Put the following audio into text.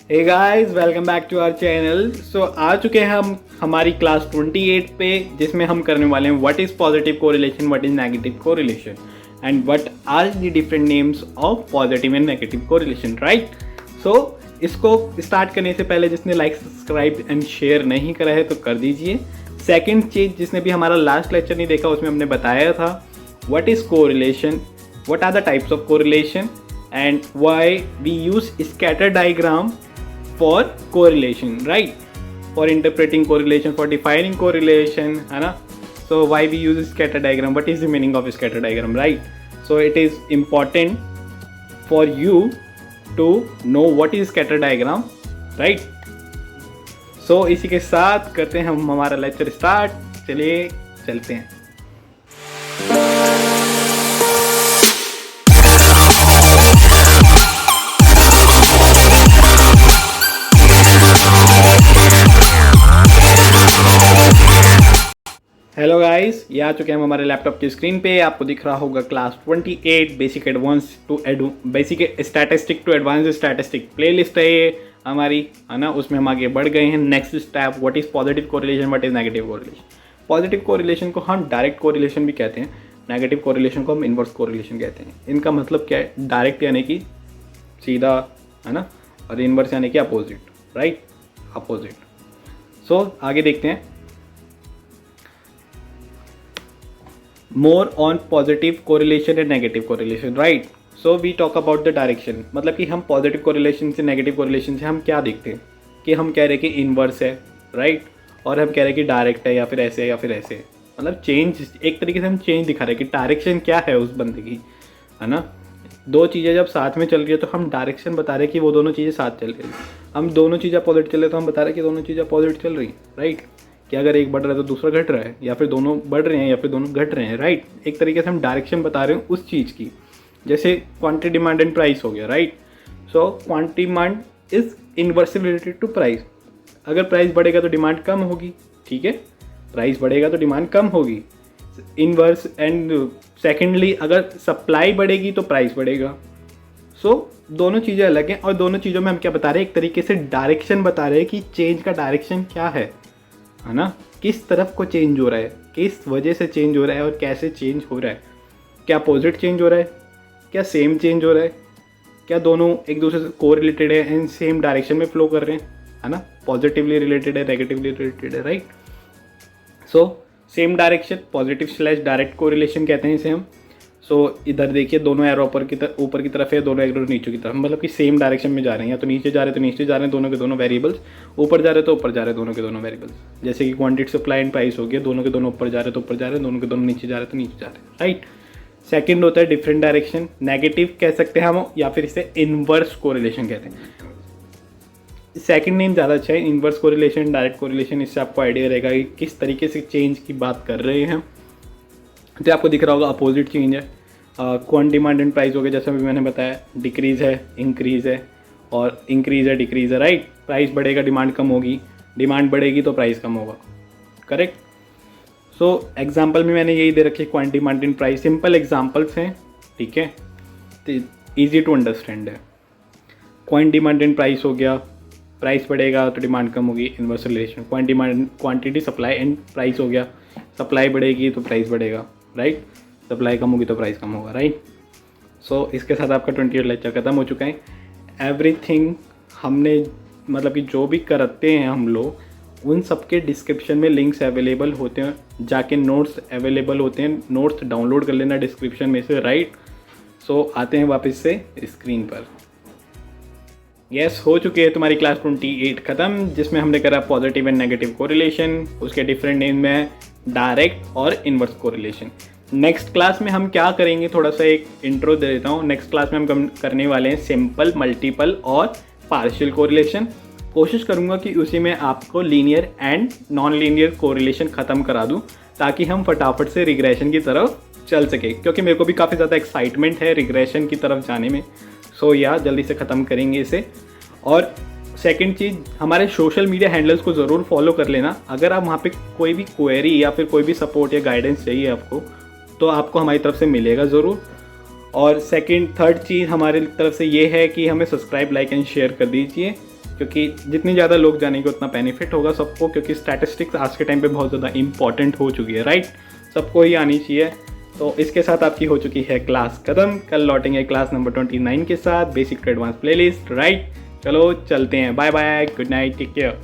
Hey guys, welcome back to our channel. So आ चुके हैं हम हमारी क्लास 28 पे, जिसमें हम करने वाले हैं what is positive correlation, what is negative correlation and what are the different names of positive and negative correlation, right. So इसको स्टार्ट करने से पहले जिसने लाइक, सब्सक्राइब एंड शेयर नहीं करा है तो कर दीजिए। सेकेंड चीज़, जिसने भी हमारा लास्ट लेक्चर नहीं देखा उसमें हमने बताया था what is correlation, what are the types of correlation and why we use scatter diagram for correlation, right? For interpreting correlation, for defining correlation, है ना। So why we use scatter diagram, what is the meaning of scatter diagram, right? So it is important for you to know what is scatter diagram, right? So इसी के साथ करते हैं हम हमारा lecture start. चलिए चलते हैं। हेलो गाइस, ये आ चुके हैं हम हमारे लैपटॉप की स्क्रीन पे। आपको दिख रहा होगा class 28 basic advance to basic statistic to advance statistic playlist है ये हमारी, है ना। उसमें हम आगे बढ़ गए हैं। Next step, what is positive correlation, what is negative correlation. Positive correlation को हम डायरेक्ट कोरिलेशन भी कहते हैं, नेगेटिव कोरिलेशन को हम इन्वर्स कोरिलेशन कहते हैं। इनका मतलब क्या है? डायरेक्ट यानी कि सीधा, है ना, और इन्वर्स यानी कि अपोजिट, राइट, अपोजिट। सो आगे देखते हैं। More on positive correlation and negative correlation, right? So we talk about the direction। मतलब कि हम positive correlation से negative correlation से हम क्या देखते हैं कि हम कह रहे हैं कि inverse है, right? और हम कह रहे हैं कि direct है या फिर ऐसे या फिर ऐसे। मतलब change, एक तरीके से हम change दिखा रहे हैं कि direction क्या है उस बंदे की, है ना। दो चीज़ें जब साथ में चल रही है तो हम डायरेक्शन बता रहे हैं कि वो दोनों चीज़ें साथ चल रही हैं। हम दोनों चीज़ें अपोजिट चल रहे हैं तो हम बता रहे हैं कि दोनों चीज़ें अपोजिट चल रही हैं, राइट। कि अगर एक बढ़ रहा है तो दूसरा घट रहा है, या फिर दोनों बढ़ रहे हैं या फिर दोनों घट रहे हैं, राइट। एक तरीके से हम डायरेक्शन बता रहे हैं उस चीज़ की। जैसे क्वांटिटी डिमांड एंड प्राइस हो गया, right. So quantity demand is inversely related to price. अगर प्राइस बढ़ेगा तो डिमांड कम होगी, ठीक है। प्राइस बढ़ेगा तो डिमांड कम होगी, इनवर्स। एंड सेकेंडली, अगर सप्लाई बढ़ेगी तो प्राइस बढ़ेगा। सो दोनों चीज़ें अलग हैं और दोनों चीज़ों में हम क्या बता रहे हैं? एक तरीके से डायरेक्शन बता रहे हैं कि चेंज का डायरेक्शन क्या है ना। किस तरफ को चेंज हो रहा है, किस वजह से चेंज हो रहा है और कैसे चेंज हो रहा है। क्या अपोजिट चेंज हो रहा है, क्या सेम चेंज हो रहा है, क्या दोनों एक दूसरे से कोरिलेटेड है एंड सेम डायरेक्शन में फ्लो कर रहे हैं, है ना। पॉजिटिवली रिलेटेड है, नेगेटिवली रिलेटेड है, right. So same direction, positive slash direct correlation कहते हैं इसे हम। सो इधर देखिए, दोनों एरो ऊपर की तरफ है, दोनों एरो नीचे की तरफ, मतलब कि सेम डायरेक्शन में जा रहे हैं। या तो नीचे जा रहे हैं तो नीचे जा रहे हैं, दोनों के दोनों वेरिएबल्स। ऊपर जा रहे हैं तो ऊपर जा रहे हैं, दोनों के दोनों वेरिएबल्स। जैसे कि क्वांटिटी, सप्लाई एंड प्राइस हो गया, दोनों के दोनों ऊपर जा रहे हैं तो ऊपर जा रहे हैं, दोनों के दोनों नीचे जा रहे हैं तो नीचे जा रहे हैं, राइट। सेकेंड होता है डिफरेंट डायरेक्शन, नेगेटिव कह सकते हैं हम, या फिर इसे इनवर्स कोरिलेशन कहते हैं। सेकेंड नेम ज़्यादा अच्छा है, इनवर्स कोरिलेशन, डायरेक्ट कोरिलेशन। इससे आपको आइडिया रहेगा कि किस तरीके से चेंज की बात कर रहे हैं। तो आपको दिख रहा होगा अपोजिट चेंज है। क्वांटिटी डिमांड एंड प्राइस हो गया, जैसा भी मैंने बताया, डिक्रीज़ है, इंक्रीज़ है, और इंक्रीज़ है, डिक्रीज़ है, राइट। प्राइस बढ़ेगा, डिमांड कम होगी, डिमांड बढ़ेगी तो प्राइस कम होगा, करेक्ट। सो एग्जांपल में मैंने यही दे रखी है, quantity demand and price. Simple examples हैं, ठीक है, तो ईजी टू अंडरस्टैंड है। क्वांटिटी डिमांड एंड प्राइस हो गया, प्राइस बढ़ेगा तो डिमांड कम होगी, inverse relation. Quantity supply and price हो गया, सप्लाई बढ़ेगी तो प्राइस बढ़ेगा, राइट। सप्लाई कम होगी तो प्राइस कम होगा, राइट। सो इसके साथ आपका 28 लेक्चर खत्म हो चुका है। एवरीथिंग हमने, मतलब कि जो भी करते हैं हम लोग, उन सब के डिस्क्रिप्शन में लिंक्स अवेलेबल होते हैं, जाके नोट्स अवेलेबल होते हैं, नोट्स डाउनलोड कर लेना डिस्क्रिप्शन में से, राइट। सो आते हैं वापस से स्क्रीन पर। यस, हो चुकी है तुम्हारी क्लास 28 ख़त्म, जिसमें हमने करा पॉजिटिव एंड नेगेटिव कोरिलेशन। उसके डिफरेंट नेम में डायरेक्ट और इनवर्स कोरिलेशन। नेक्स्ट क्लास में हम क्या करेंगे, थोड़ा सा एक इंट्रो दे देता हूँ। नेक्स्ट क्लास में हम करने वाले हैं सिंपल, मल्टीपल और पार्शियल कोरिलेशन। कोशिश करूँगा कि उसी में आपको linear and non linear correlation ख़त्म करा दूँ, ताकि हम फटाफट से रिग्रेशन की तरफ चल सके, क्योंकि मेरे को भी काफ़ी ज़्यादा एक्साइटमेंट है रिग्रेशन की तरफ जाने में। सो या जल्दी से ख़त्म करेंगे इसे। और सेकंड चीज़, हमारे सोशल मीडिया हैंडल्स को ज़रूर फॉलो कर लेना। अगर आप वहाँ पे कोई भी क्वेरी या फिर कोई भी सपोर्ट या गाइडेंस चाहिए आपको, तो आपको हमारी तरफ से मिलेगा ज़रूर। और थर्ड चीज़ हमारी तरफ से ये है कि हमें सब्सक्राइब, लाइक एंड शेयर कर दीजिए। क्योंकि जितनी ज़्यादा लोग जानेंगे उतना बेनिफिट होगा सबको, क्योंकि स्टैटिस्टिक्स आज के टाइम पे बहुत ज़्यादा इंपॉर्टेंट हो चुकी है, राइट। सबको ही आनी चाहिए। तो इसके साथ आपकी हो चुकी है क्लास ख़त्म। कल लौटेंगे क्लास नंबर 29 के साथ, basic to advance playlist, right. चलो चलते हैं, bye bye, good night, take care.